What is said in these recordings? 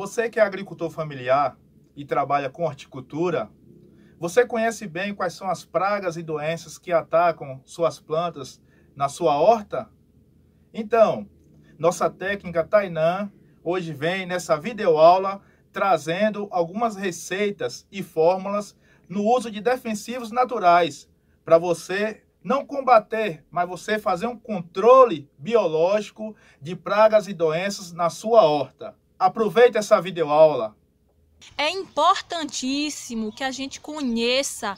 Você que é agricultor familiar e trabalha com horticultura, você conhece bem quais são as pragas e doenças que atacam suas plantas na sua horta? Então, nossa técnica Tainã hoje vem nessa videoaula trazendo algumas receitas e fórmulas no uso de defensivos naturais para você não combater, mas você fazer um controle biológico de pragas e doenças na sua horta. Aproveite essa videoaula. É importantíssimo que a gente conheça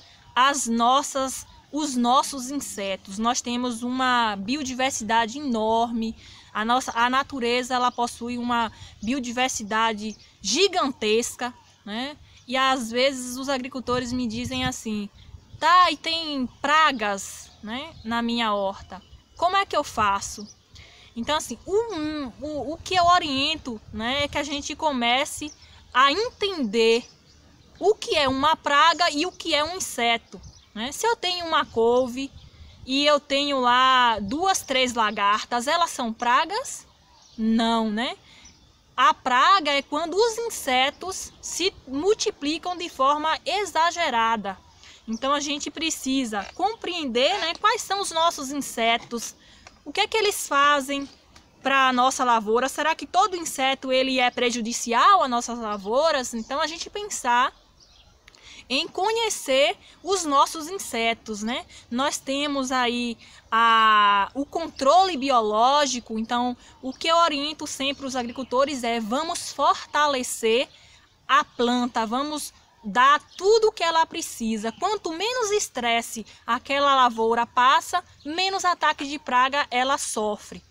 os nossos insetos. Nós temos uma biodiversidade enorme. A natureza ela possui uma biodiversidade gigantesca, né? E às vezes os agricultores me dizem assim: tá, e tem pragas, né, na minha horta. Como é que eu faço? Então, assim, o que eu oriento, né, é que a gente comece a entender o que é uma praga e o que é um inseto, né? Se eu tenho uma couve e eu tenho lá 2, 3 lagartas, elas são pragas? Não, né? A praga é quando os insetos se multiplicam de forma exagerada. Então a gente precisa compreender, né, quais são os nossos insetos, o que é que eles fazem para a nossa lavoura. Será que todo inseto ele é prejudicial às nossas lavouras? Então a gente pensar em conhecer os nossos insetos, né? Nós temos aí o controle biológico. Então o que eu oriento sempre os agricultores é: vamos fortalecer a planta, vamos dar tudo o que ela precisa. Quanto menos estresse aquela lavoura passa, menos ataque de praga ela sofre.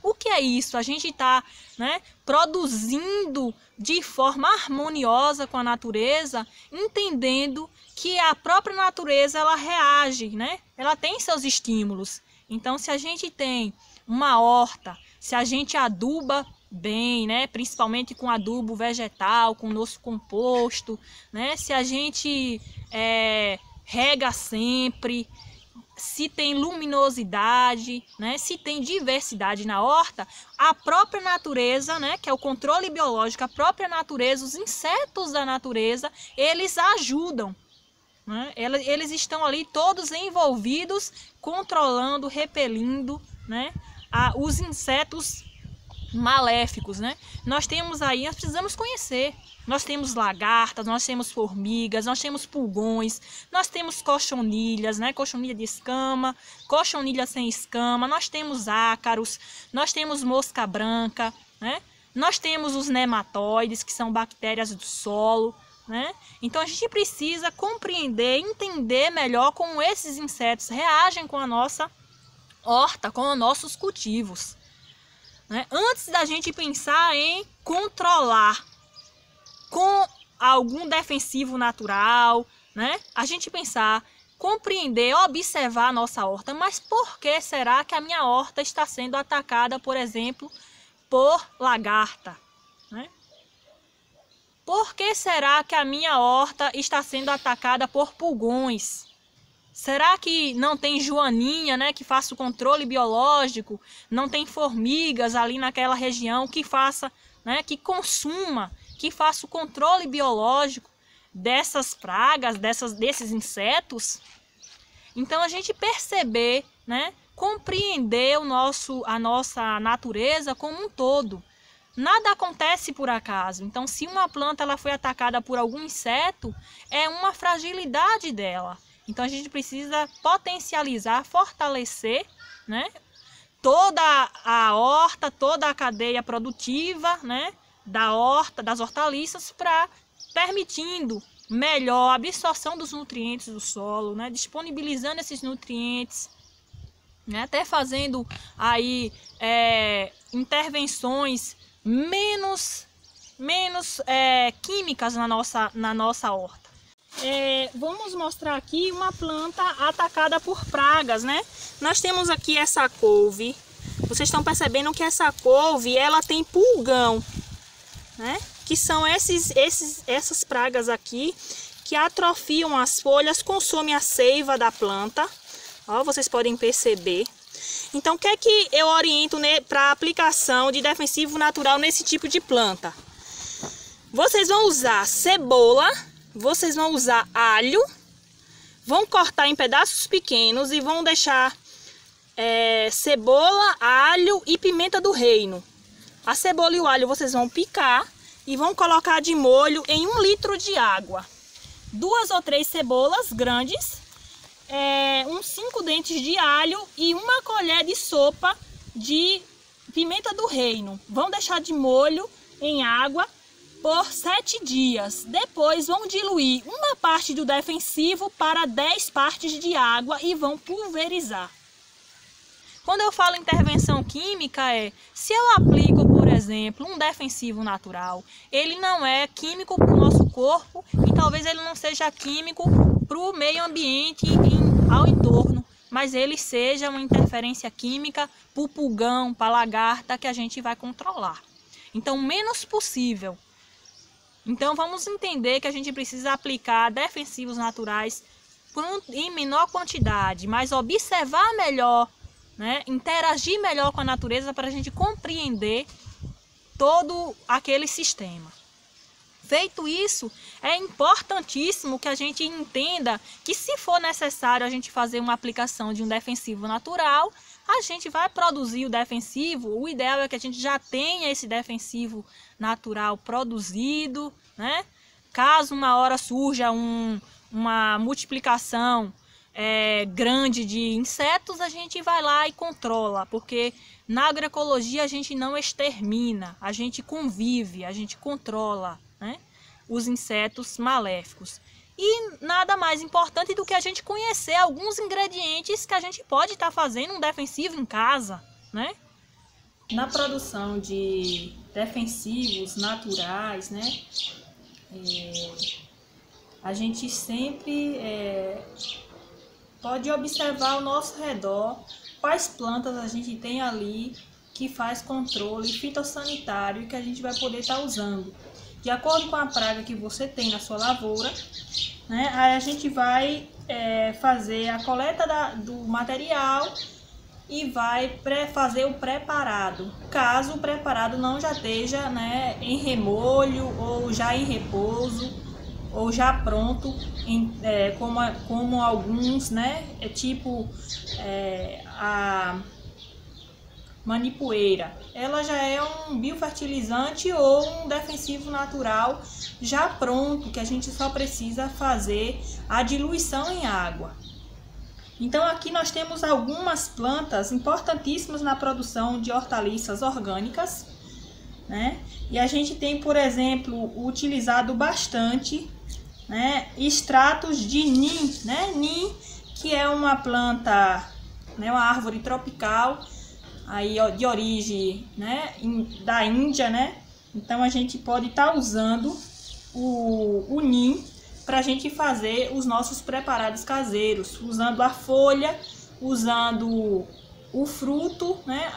O que é isso? A gente está, né, produzindo de forma harmoniosa com a natureza, entendendo que a própria natureza ela reage, né? Ela tem seus estímulos. Então, se a gente tem uma horta, se a gente aduba bem, né, principalmente com adubo vegetal, com nosso composto, né, se a gente rega sempre, se tem luminosidade, né, se tem diversidade na horta, a própria natureza, né, que é o controle biológico, a própria natureza, os insetos da natureza, eles ajudam, né, eles estão ali todos envolvidos, controlando, repelindo, né, os insetos maléficos, né? Nós precisamos conhecer. Nós temos lagartas, nós temos formigas, nós temos pulgões, nós temos cochonilhas, né? Cochonilha de escama, cochonilha sem escama, nós temos ácaros, nós temos mosca branca, né? Nós temos os nematóides, que são bactérias do solo, né? Então a gente precisa compreender, entender melhor como esses insetos reagem com a nossa horta, com os nossos cultivos. Antes da gente pensar em controlar com algum defensivo natural, né? A gente pensar, compreender, observar a nossa horta. Mas por que será que a minha horta está sendo atacada, por exemplo, por lagarta, né? Por que será que a minha horta está sendo atacada por pulgões? Será que não tem joaninha, né, que faça o controle biológico? Não tem formigas ali naquela região que faça, né, que consuma, que faça o controle biológico dessas pragas, desses insetos? Então a gente perceber, né, compreender a nossa natureza como um todo. Nada acontece por acaso. Então, se uma planta ela foi atacada por algum inseto, é uma fragilidade dela. Então a gente precisa potencializar, fortalecer, né, toda a horta, toda a cadeia produtiva, né, da horta, das hortaliças, para permitindo melhor absorção dos nutrientes do solo, né, disponibilizando esses nutrientes, né, até fazendo aí intervenções menos químicas na nossa horta. Vamos mostrar aqui uma planta atacada por pragas, né? Nós temos aqui essa couve. Vocês estão percebendo que essa couve, ela tem pulgão, né? Que são essas pragas aqui que atrofiam as folhas, consomem a seiva da planta. Ó, vocês podem perceber. Então, o que é que eu oriento para aplicação de defensivo natural nesse tipo de planta? Vocês vão usar cebola, vocês vão usar alho, vão cortar em pedaços pequenos e vão deixar cebola, alho e pimenta do reino. A cebola e o alho vocês vão picar e vão colocar de molho em 1 litro de água. 2 ou 3 cebolas grandes, uns 5 dentes de alho e 1 colher de sopa de pimenta do reino. Vão deixar de molho em água por 7 dias. Depois vão diluir 1 parte do defensivo para 10 partes de água e vão pulverizar. Quando eu falo intervenção química se eu aplico, por exemplo, um defensivo natural, ele não é químico para o nosso corpo e talvez ele não seja químico para o meio ambiente ao entorno, mas ele seja uma interferência química para o pulgão, para a lagarta que a gente vai controlar. Então, menos possível. Então, vamos entender que a gente precisa aplicar defensivos naturais em menor quantidade, mas observar melhor, né? Interagir melhor com a natureza para a gente compreender todo aquele sistema. Feito isso, é importantíssimo que a gente entenda que se for necessário a gente fazer uma aplicação de um defensivo natural, a gente vai produzir o defensivo. O ideal é que a gente já tenha esse defensivo natural produzido, né? Caso uma hora surja uma multiplicação grande de insetos, a gente vai lá e controla, porque na agroecologia a gente não extermina, a gente convive, a gente controla, né, os insetos maléficos. E nada mais importante do que a gente conhecer alguns ingredientes que a gente pode estar fazendo um defensivo em casa, né? Na produção de defensivos naturais, né, a gente sempre pode observar ao nosso redor quais plantas a gente tem ali que faz controle fitossanitário que a gente vai poder estar usando. De acordo com a praga que você tem na sua lavoura, né, aí a gente vai fazer a coleta do material e vai fazer o preparado, caso o preparado não já esteja, né, em remolho ou já em repouso, ou já pronto, como alguns, né, tipo a manipoeira. Ela já é um biofertilizante ou um defensivo natural já pronto, que a gente só precisa fazer a diluição em água. Então aqui nós temos algumas plantas importantíssimas na produção de hortaliças orgânicas, né? E a gente tem, por exemplo, utilizado bastante, né, extratos de nim, né? Nim, que é uma planta, né, uma árvore tropical, aí de origem, né, da Índia, né? Então a gente pode estar usando o nim para a gente fazer os nossos preparados caseiros, usando a folha, usando o fruto, né,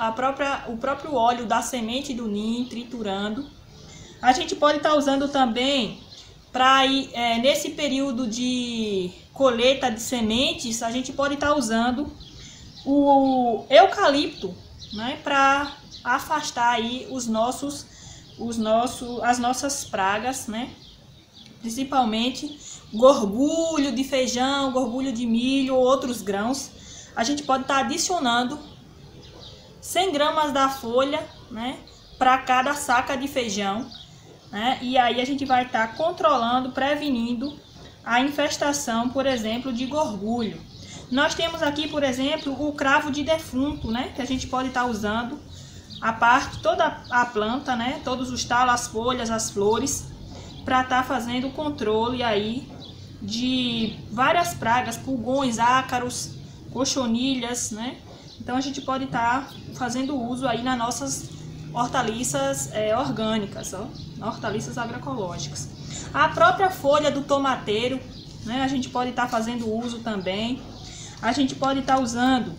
o próprio óleo da semente do nim, triturando. A gente pode estar usando também nesse período de colheita de sementes, a gente pode estar usando o eucalipto, né, para afastar aí as nossas pragas, né? Principalmente gorgulho de feijão, gorgulho de milho ou outros grãos. A gente pode estar adicionando 100 gramas da folha, né, para cada saca de feijão, né? E aí a gente vai estar controlando, prevenindo a infestação, por exemplo, de gorgulho. Nós temos aqui, por exemplo, o cravo de defunto, né, que a gente pode estar usando toda a planta, né, todos os talos, as folhas, as flores, para estar fazendo o controle aí de várias pragas, pulgões, ácaros, cochonilhas, né? Então a gente pode estar fazendo uso aí nas nossas hortaliças orgânicas, hortaliças agroecológicas. A própria folha do tomateiro, né, a gente pode estar fazendo uso também. A gente pode estar usando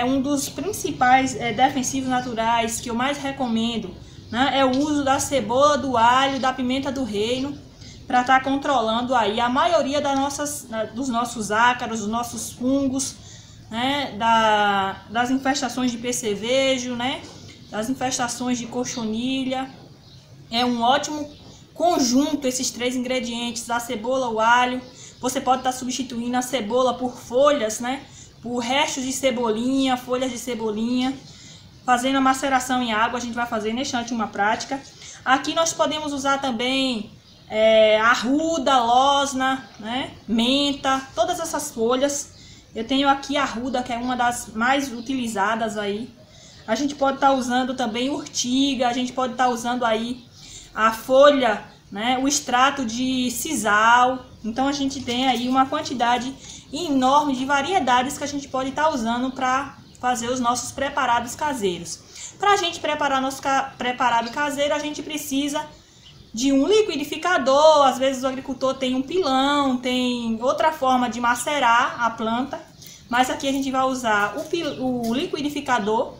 um dos principais defensivos naturais que eu mais recomendo, né, é o uso da cebola, do alho, da pimenta do reino, para estar controlando aí a maioria dos nossos ácaros, dos nossos fungos, né, das infestações de percevejo, né, das infestações de cochonilha. É um ótimo conjunto, esses 3 ingredientes, a cebola, o alho. Você pode estar substituindo a cebola por folhas, né? Por restos de cebolinha, folhas de cebolinha. Fazendo a maceração em água, a gente vai fazer neste instante uma prática. Aqui nós podemos usar também arruda, losna, né? Menta, todas essas folhas. Eu tenho aqui a arruda, que é uma das mais utilizadas aí. A gente pode estar usando também urtiga, a gente pode estar usando aí a folha, né? O extrato de sisal. Então a gente tem aí uma quantidade enorme de variedades que a gente pode estar usando para fazer os nossos preparados caseiros. Para a gente preparar nosso preparado caseiro, a gente precisa de um liquidificador. Às vezes o agricultor tem um pilão, tem outra forma de macerar a planta, mas aqui a gente vai usar o liquidificador,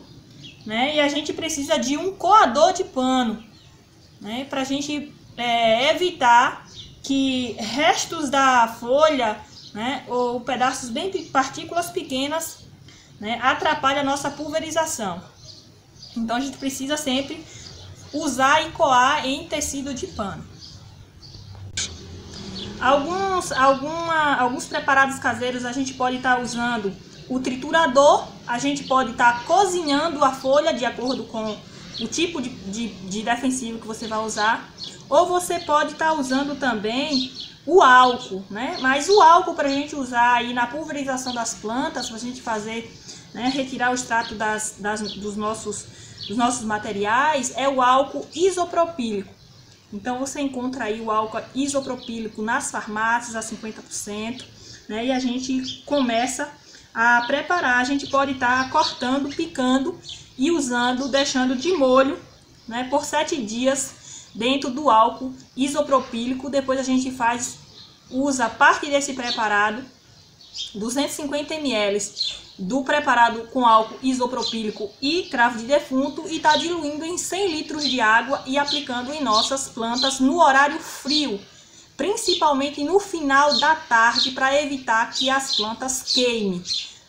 né? E a gente precisa de um coador de pano, né? Para a gente evitar que restos da folha, né? Ou pedaços partículas pequenas, né? Atrapalhem a nossa pulverização. Então a gente precisa sempre usar e coar em tecido de pano. Alguns preparados caseiros a gente pode estar usando o triturador, a gente pode estar cozinhando a folha de acordo com o tipo de defensivo que você vai usar, ou você pode estar usando também o álcool, né? Mas o álcool para a gente usar aí na pulverização das plantas, para a gente fazer, né, retirar o extrato dos nossos materiais, é o álcool isopropílico. Então você encontra aí o álcool isopropílico nas farmácias a 50%, né? E a gente começa a preparar. A gente pode estar cortando, picando e usando, deixando de molho, né, por 7 dias dentro do álcool isopropílico. Depois a gente usa parte desse preparado, 250 ml do preparado com álcool isopropílico e cravo de defunto, e está diluindo em 100 litros de água e aplicando em nossas plantas no horário frio, principalmente no final da tarde, para evitar que as plantas queimem,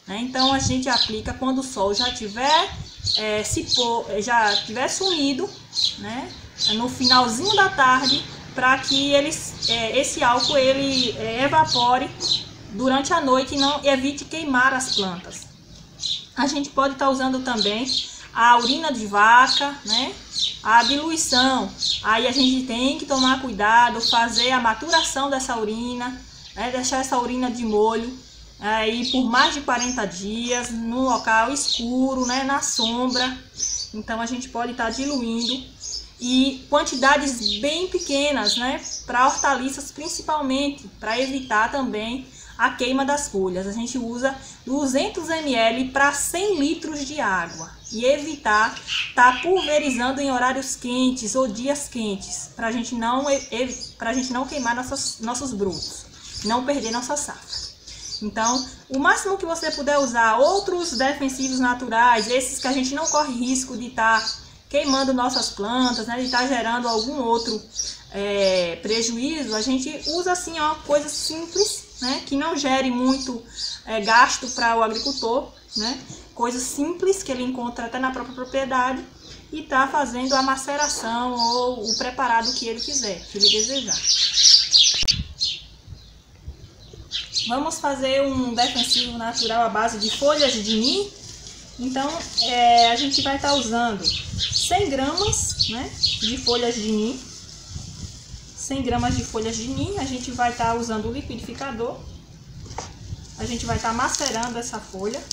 né? Então a gente aplica quando o sol já tiver sumido, né? No finalzinho da tarde, para que esse álcool evapore durante a noite e não evite queimar as plantas. A gente pode estar usando também a urina de vaca, né? A diluição. Aí a gente tem que tomar cuidado, fazer a maturação dessa urina, né? Deixar essa urina de molho aí por mais de 40 dias no local escuro, né? Na sombra. Então a gente pode estar diluindo, e quantidades bem pequenas, né? Para hortaliças principalmente, para evitar também a queima das folhas. A gente usa 200 ml para 100 litros de água, e evitar estar pulverizando em horários quentes ou dias quentes, para a gente não queimar nossos brotos, não perder nossa safra. Então, o máximo que você puder usar outros defensivos naturais, esses que a gente não corre risco de estar queimando nossas plantas, né, de estar gerando algum outro prejuízo, a gente usa assim, ó, coisas simples, né, que não gere muito gasto para o agricultor, né, coisas simples que ele encontra até na própria propriedade, e está fazendo a maceração ou o preparado que ele quiser, que ele desejar. Vamos fazer um defensivo natural à base de folhas de nim. Então a gente vai estar usando 100 gramas, né, de folhas de nim. 100 gramas de folhas de nim, a gente vai estar usando o liquidificador. A gente vai estar macerando essa folha,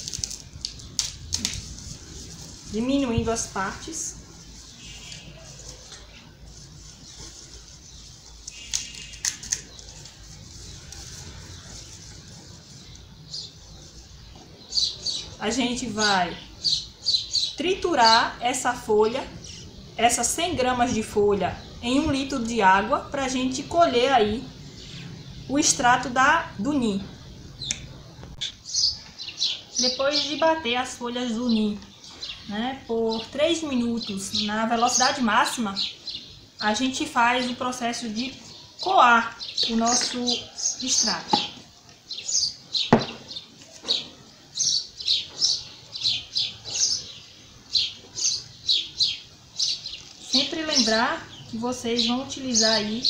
diminuindo as partes. A gente vai triturar essa folha, essas 100 gramas de folha, em 1 litro de água, para a gente colher aí o extrato do nim. Depois de bater as folhas do nim, né, por 3 minutos na velocidade máxima, a gente faz o processo de coar o nosso extrato. Sempre lembrar que vocês vão utilizar aí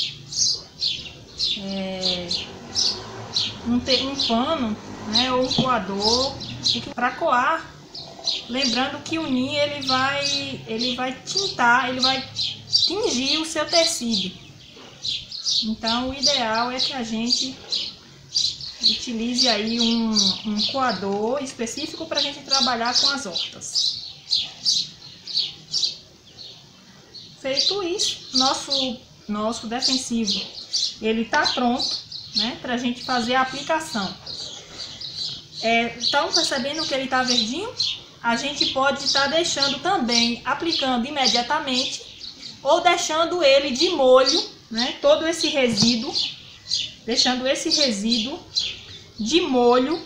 um pano, né, ou um coador para coar. Lembrando que o ninho ele vai tintar, ele vai tingir o seu tecido. Então o ideal é que a gente utilize aí um coador específico para a gente trabalhar com as hortas. Feito isso, nosso defensivo ele tá pronto, né, para a gente fazer a aplicação. Estão percebendo que ele tá verdinho? A gente pode estar deixando também, aplicando imediatamente, ou deixando ele de molho, né, todo esse resíduo, deixando esse resíduo de molho,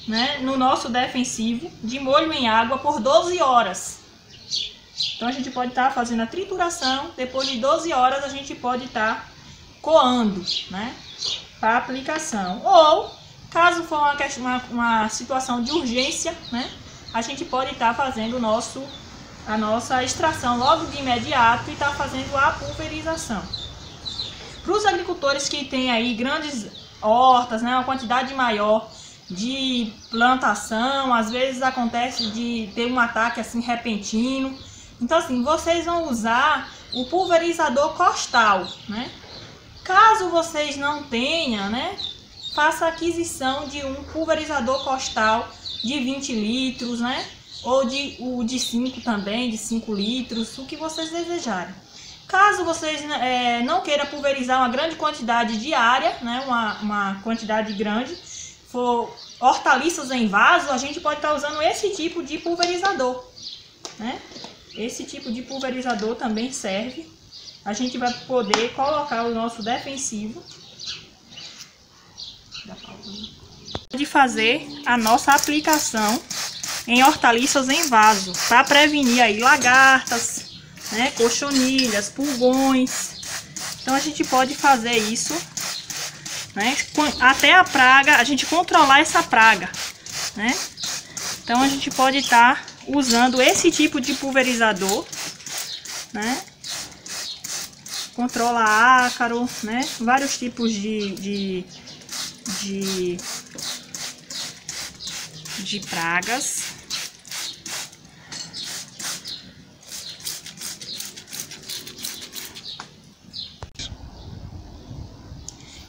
né, no nosso defensivo, de molho em água por 12 horas. Então a gente pode estar fazendo a trituração, depois de 12 horas a gente pode estar coando, né, para aplicação. Ou, caso for uma situação de urgência, né, a gente pode estar fazendo a nossa extração logo de imediato e estar fazendo a pulverização. Para os agricultores que têm aí grandes hortas, né, uma quantidade maior de plantação, às vezes acontece de ter um ataque assim repentino. Então assim, vocês vão usar o pulverizador costal, né? Caso vocês não tenham, né, faça a aquisição de um pulverizador costal de 20 litros, né? Ou o de 5 também, de 5 litros, o que vocês desejarem. Caso vocês não queiram pulverizar uma grande quantidade diária, né, uma quantidade grande, for hortaliças em vaso, a gente pode estar usando esse tipo de pulverizador, né? Esse tipo de pulverizador também serve. A gente vai poder colocar o nosso defensivo de fazer a nossa aplicação em hortaliças em vaso, para prevenir aí lagartas, né, cochonilhas, pulgões. Então a gente pode fazer isso, né, até a praga, a gente controlar essa praga, né? Então a gente pode estar usando esse tipo de pulverizador, né? Controla ácaro, né? Vários tipos de pragas.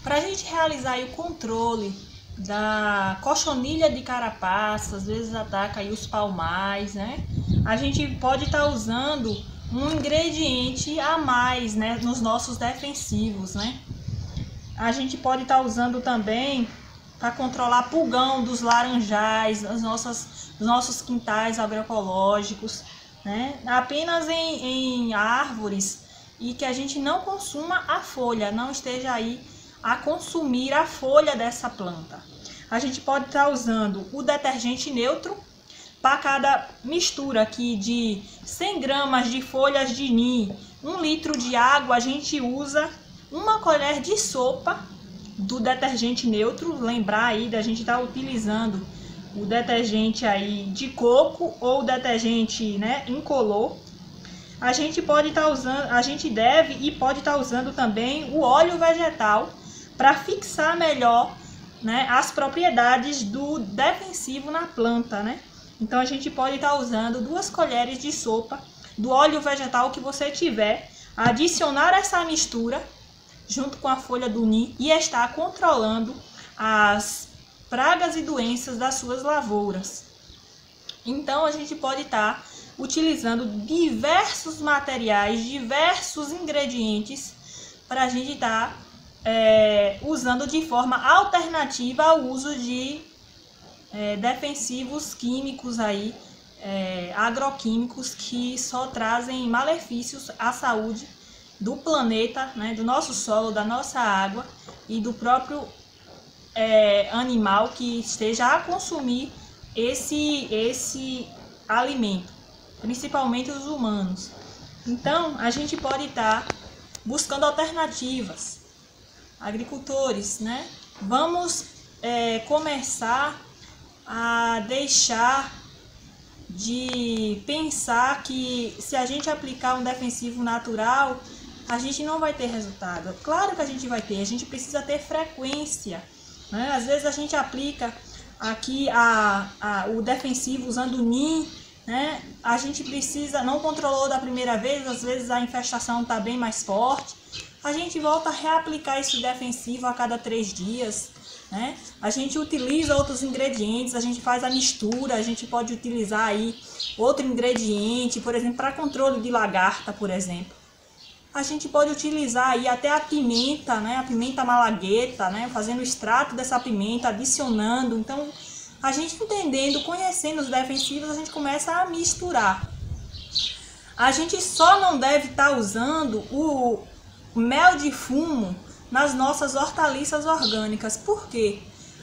Para a gente realizar aí o controle da cochonilha de carapaça, às vezes ataca aí os palmais, né? A gente pode estar usando um ingrediente a mais, né, nos nossos defensivos, né? A gente pode estar usando também para controlar pulgão dos laranjais, dos nossos quintais agroecológicos, né? Apenas em árvores e que a gente não consuma a folha, não esteja aí a consumir a folha dessa planta. A gente pode estar usando o detergente neutro. Para cada mistura aqui de 100 gramas de folhas de NIM, 1 litro de água, a gente usa 1 colher de sopa do detergente neutro. Lembrar aí da gente estar utilizando o detergente aí de coco ou detergente, né, incolor. A gente pode estar usando, a gente deve e pode estar usando também o óleo vegetal para fixar melhor, né, as propriedades do defensivo na planta, né? Então a gente pode estar usando 2 colheres de sopa do óleo vegetal que você tiver, adicionar essa mistura junto com a folha do NIM e estar controlando as pragas e doenças das suas lavouras. Então a gente pode estar utilizando diversos materiais, diversos ingredientes para a gente estar usando de forma alternativa ao uso de defensivos químicos aí, agroquímicos, que só trazem malefícios à saúde do planeta, né, do nosso solo, da nossa água e do próprio animal que esteja a consumir esse alimento, principalmente os humanos. Então a gente pode estar buscando alternativas. Agricultores, né? Vamos começar a deixar de pensar que se a gente aplicar um defensivo natural, a gente não vai ter resultado. Claro que a gente vai ter, a gente precisa ter frequência, né? Às vezes a gente aplica aqui o defensivo usando NIM, né? A gente precisa, não controlou da primeira vez, às vezes a infestação está bem mais forte, a gente volta a reaplicar esse defensivo a cada 3 dias, né? A gente utiliza outros ingredientes, a gente faz a mistura, a gente pode utilizar aí outro ingrediente, por exemplo, para controle de lagarta, por exemplo. A gente pode utilizar aí até a pimenta, né? A pimenta malagueta, né? Fazendo o extrato dessa pimenta, adicionando. Então, a gente entendendo, conhecendo os defensivos, a gente começa a misturar. A gente só não deve estar usando o mel de fumo nas nossas hortaliças orgânicas. Por quê?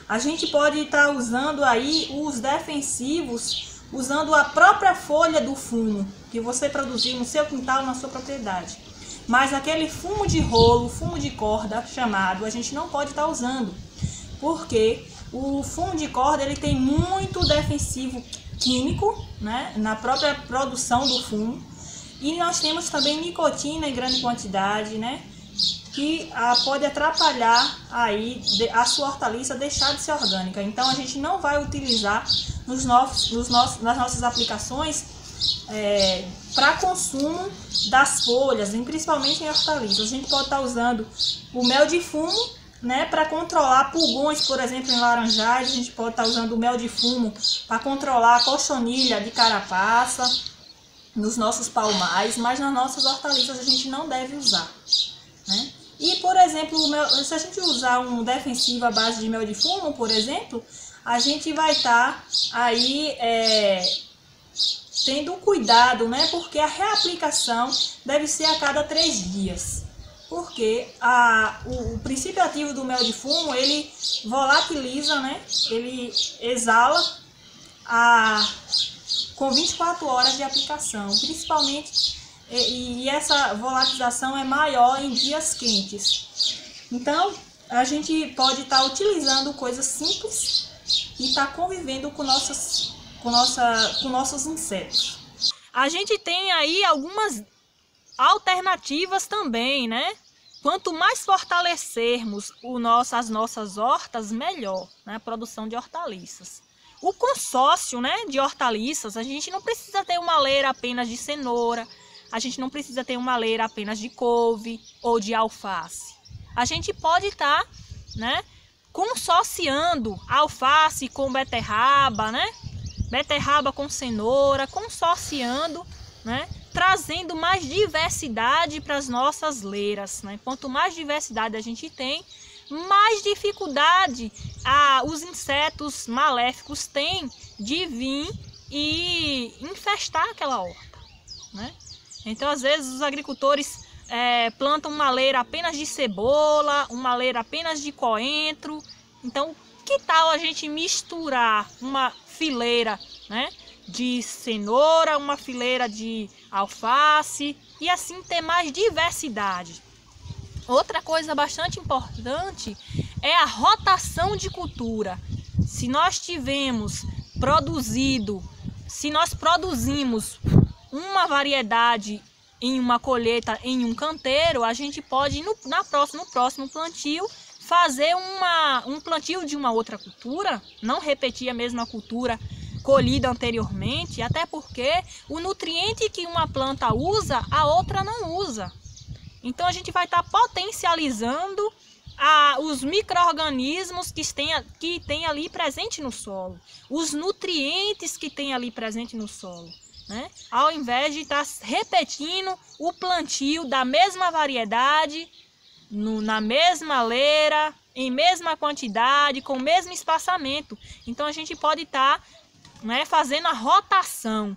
A gente pode estar usando aí os defensivos, usando a própria folha do fumo que você produziu no seu quintal, na sua propriedade. Mas aquele fumo de rolo, fumo de corda chamado, a gente não pode estar usando. Porque o fumo de corda ele tem muito defensivo químico, né, na própria produção do fumo. E nós temos também nicotina em grande quantidade, né, que pode atrapalhar aí a sua hortaliça deixar de ser orgânica. Então a gente não vai utilizar nas nossas aplicações para consumo das folhas, principalmente em hortaliças. A gente pode estar usando o mel de fumo, né, para controlar pulgões, por exemplo, em laranjais. A gente pode estar usando o mel de fumo para controlar a cochonilha de carapaça nos nossos palmais, mas nas nossas hortaliças a gente não deve usar, né? E, por exemplo, se a gente usar um defensivo à base de mel de fumo, por exemplo, a gente vai estar aí tendo cuidado, né? Porque a reaplicação deve ser a cada 3 dias. Porque o princípio ativo do mel de fumo, ele volatiliza, né? Ele exala com 24 horas de aplicação, principalmente, e essa volatilização é maior em dias quentes. Então, a gente pode estar utilizando coisas simples e estar convivendo com nossos insetos. A gente tem aí algumas alternativas também, né? Quanto mais fortalecermos as nossas hortas, melhor, né? A produção de hortaliças. O consórcio, né, de hortaliças, a gente não precisa ter uma leira apenas de cenoura, a gente não precisa ter uma leira apenas de couve ou de alface. A gente pode estar, né, consorciando alface com beterraba, né? Beterraba com cenoura, consorciando, né? Trazendo mais diversidade para as nossas leiras, né? Quanto mais diversidade a gente tem, mais dificuldade os insetos maléficos têm de vir e infestar aquela horta, né? Então, às vezes, os agricultores plantam uma leira apenas de cebola, uma leira apenas de coentro. Então, que tal a gente misturar uma fileira, né, de cenoura, uma fileira de alface e assim ter mais diversidade? Outra coisa bastante importante é a rotação de cultura. Se nós produzimos uma variedade em uma colheita em um canteiro, a gente pode no próximo plantio fazer um plantio de uma outra cultura, não repetir a mesma cultura colhida anteriormente, até porque o nutriente que uma planta usa, a outra não usa. Então a gente vai estar potencializando os micro-organismos que tem ali presente no solo, os nutrientes que tem ali presente no solo, né? Ao invés de estar repetindo o plantio da mesma variedade, na mesma leira, em mesma quantidade, com o mesmo espaçamento. Então a gente pode estar, né, fazendo a rotação.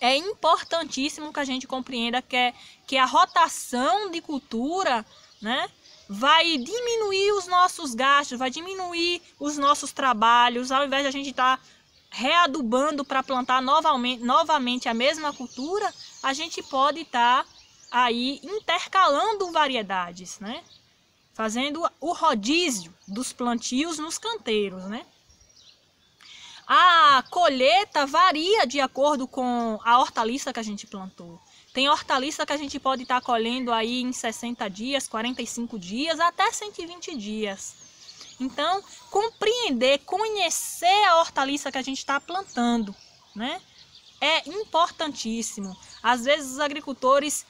É importantíssimo que a gente compreenda que a rotação de cultura, né, vai diminuir os nossos gastos, vai diminuir os nossos trabalhos. Ao invés de a gente estar readubando para plantar novamente a mesma cultura, a gente pode estar aí intercalando variedades, né? Fazendo o rodízio dos plantios nos canteiros, né? A colheita varia de acordo com a hortaliça que a gente plantou. Tem hortaliça que a gente pode estar colhendo aí em 60 dias, 45 dias, até 120 dias. Então, compreender, conhecer a hortaliça que a gente está plantando, né? É importantíssimo. Às vezes os agricultores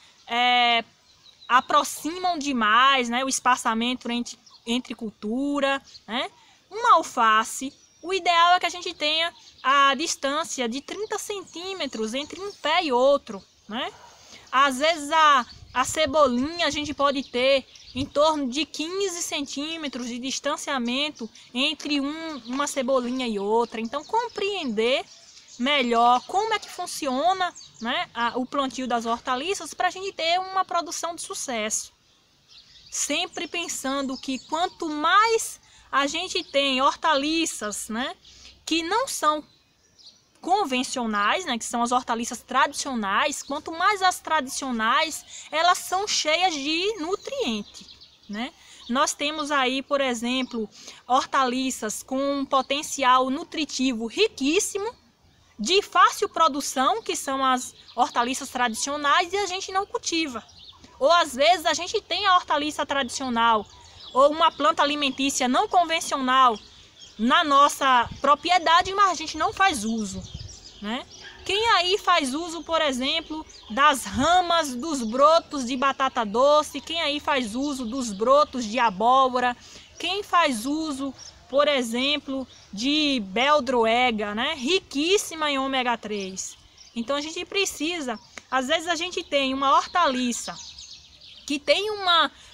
aproximam demais, né, o espaçamento entre cultura, né? Uma alface, o ideal é que a gente tenha a distância de 30 centímetros entre um pé e outro, né? Às vezes a cebolinha a gente pode ter em torno de 15 centímetros de distanciamento entre uma cebolinha e outra. Então, compreender melhor como é que funciona, né, o plantio das hortaliças para a gente ter uma produção de sucesso. Sempre pensando que quanto mais a gente tem hortaliças, né, que não são convencionais, né, que são as hortaliças tradicionais, quanto mais as tradicionais, elas são cheias de nutriente, né? Nós temos aí, por exemplo, hortaliças com um potencial nutritivo riquíssimo, de fácil produção, que são as hortaliças tradicionais, e a gente não cultiva. Ou às vezes a gente tem a hortaliça tradicional ou uma planta alimentícia não convencional na nossa propriedade, mas a gente não faz uso, né? Quem aí faz uso, por exemplo, das ramas dos brotos de batata doce? Quem aí faz uso dos brotos de abóbora? Quem faz uso, por exemplo, de beldroega, né? Riquíssima em ômega 3. Então a gente precisa, às vezes a gente tem uma hortaliça que tem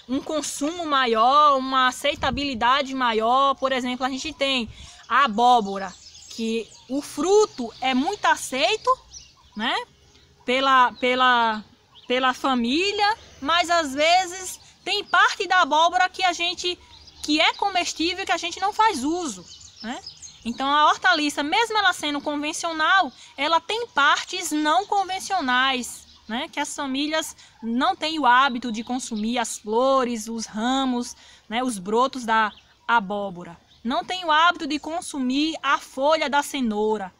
um consumo maior, uma aceitabilidade maior. Por exemplo, a gente tem a abóbora, que o fruto é muito aceito, né, pela família, mas às vezes tem parte da abóbora que é comestível, que a gente não faz uso, né? Então a hortaliça, mesmo ela sendo convencional, ela tem partes não convencionais, né, que as famílias não têm o hábito de consumir: as flores, os ramos, né, os brotos da abóbora. Não tem o hábito de consumir a folha da cenoura,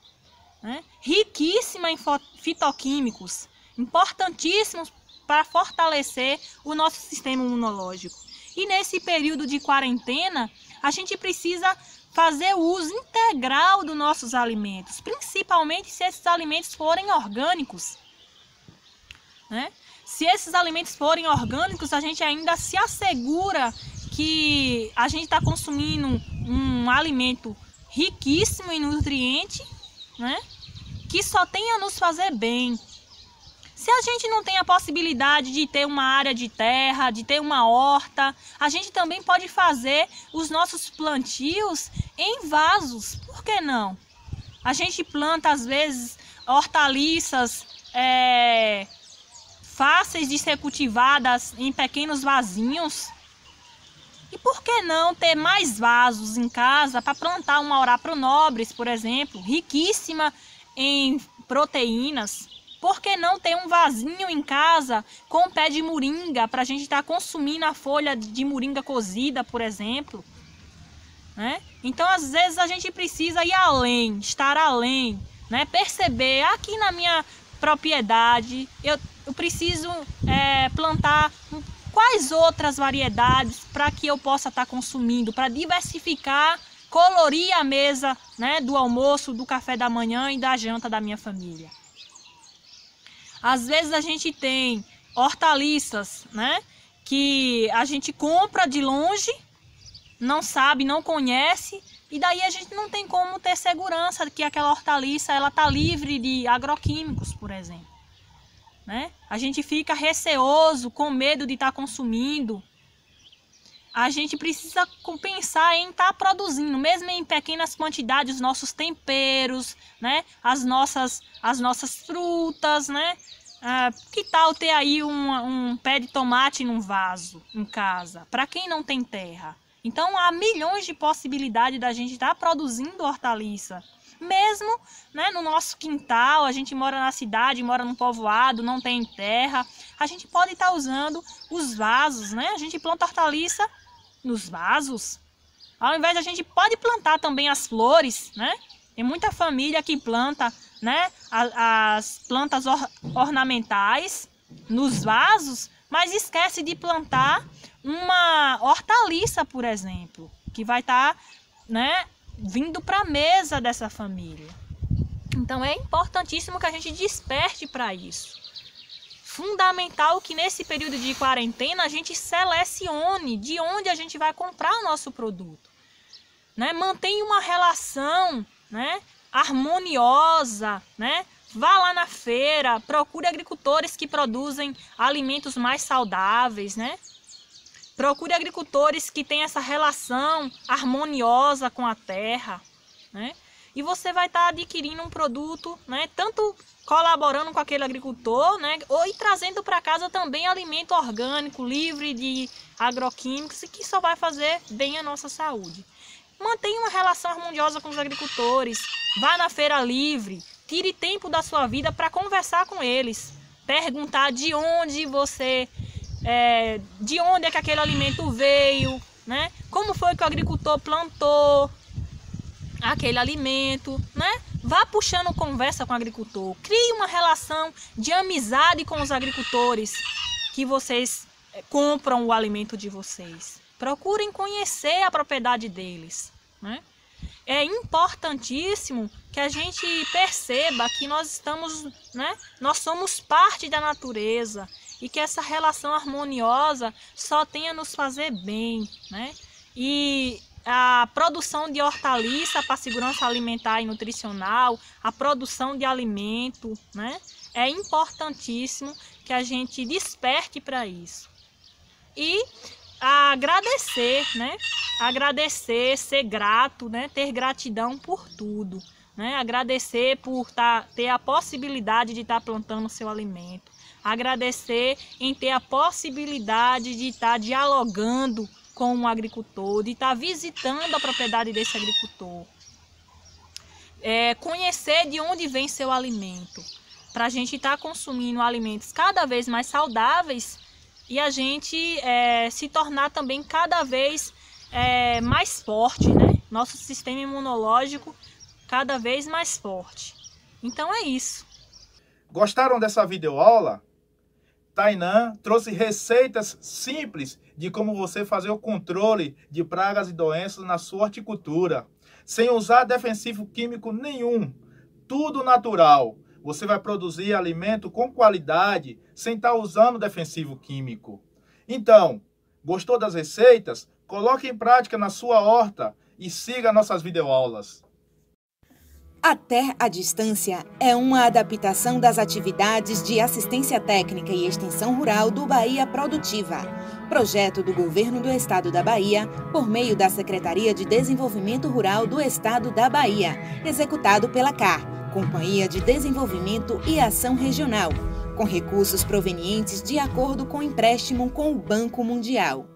né, riquíssima em fitoquímicos, importantíssimos para fortalecer o nosso sistema imunológico. E nesse período de quarentena, a gente precisa fazer o uso integral dos nossos alimentos, principalmente se esses alimentos forem orgânicos, né? Se esses alimentos forem orgânicos, a gente ainda se assegura que a gente está consumindo um alimento riquíssimo em nutriente, né, que só tem a nos fazer bem. Se a gente não tem a possibilidade de ter uma área de terra, de ter uma horta, a gente também pode fazer os nossos plantios em vasos. Por que não? A gente planta, às vezes, hortaliças fáceis de ser cultivadas em pequenos vasinhos. E por que não ter mais vasos em casa para plantar uma Orápora nobres, por exemplo, riquíssima em proteínas? Por que não ter um vasinho em casa com um pé de moringa para a gente estar consumindo a folha de moringa cozida, por exemplo, né? Então, às vezes, a gente precisa ir além, estar além, né? Perceber, aqui na minha propriedade, eu preciso plantar quais outras variedades para que eu possa estar consumindo, para diversificar, colorir a mesa, né, do almoço, do café da manhã e da janta da minha família. Às vezes a gente tem hortaliças, né, que a gente compra de longe, não sabe, não conhece, e daí a gente não tem como ter segurança que aquela hortaliça ela tá livre de agroquímicos, por exemplo, né? A gente fica receoso, com medo de estar consumindo. A gente precisa pensar em estar produzindo, mesmo em pequenas quantidades, os nossos temperos, né? As nossas frutas, né? Que tal ter aí um pé de tomate num vaso, em casa, para quem não tem terra? Então, há milhões de possibilidades da gente estar produzindo hortaliça. Mesmo, né, no nosso quintal, a gente mora na cidade, mora num povoado, não tem terra, a gente pode estar usando os vasos, né? A gente planta hortaliça nos vasos. Ao invés, a gente pode plantar também as flores, né? Tem muita família que planta, né, as plantas ornamentais, nos vasos, mas esquece de plantar uma hortaliça, por exemplo, que vai estar, né, vindo para a mesa dessa família. Então é importantíssimo que a gente desperte para isso. Fundamental que nesse período de quarentena a gente selecione de onde a gente vai comprar o nosso produto, né? Mantenha uma relação, né, harmoniosa, né? Vá lá na feira, procure agricultores que produzem alimentos mais saudáveis, né? Procure agricultores que têm essa relação harmoniosa com a terra, né? E você vai estar adquirindo um produto, né, tanto colaborando com aquele agricultor, né, ou e trazendo para casa também alimento orgânico, livre de agroquímicos, e que só vai fazer bem à nossa saúde. Mantenha uma relação harmoniosa com os agricultores, vá na feira livre, tire tempo da sua vida para conversar com eles, perguntar de onde de onde é que aquele alimento veio, né? Como foi que o agricultor plantou aquele alimento, né? Vá puxando conversa com o agricultor, crie uma relação de amizade com os agricultores que vocês compram o alimento de vocês. Procurem conhecer a propriedade deles, né? É importantíssimo que a gente perceba que nós estamos, né? Nós somos parte da natureza e que essa relação harmoniosa só tem a nos fazer bem, né? E a produção de hortaliça para segurança alimentar e nutricional, a produção de alimento, né? É importantíssimo que a gente desperte para isso. E agradecer, né? Agradecer, ser grato, né? Ter gratidão por tudo, né? Agradecer por ter a possibilidade de estar plantando o seu alimento. Agradecer em ter a possibilidade de estar dialogando com um agricultor, de estar visitando a propriedade desse agricultor. Conhecer de onde vem seu alimento, para a gente estar consumindo alimentos cada vez mais saudáveis e a gente se tornar também cada vez mais forte, né? Nosso sistema imunológico cada vez mais forte. Então é isso. Gostaram dessa videoaula? Tainã trouxe receitas simples de como você fazer o controle de pragas e doenças na sua horticultura, sem usar defensivo químico nenhum, tudo natural. Você vai produzir alimento com qualidade, sem estar usando defensivo químico. Então, gostou das receitas? Coloque em prática na sua horta e siga nossas videoaulas. A Ter à Distância é uma adaptação das atividades de assistência técnica e extensão rural do Bahia Produtiva, projeto do Governo do Estado da Bahia, por meio da Secretaria de Desenvolvimento Rural do Estado da Bahia, executado pela CAR, Companhia de Desenvolvimento e Ação Regional, com recursos provenientes de acordo com empréstimo com o Banco Mundial.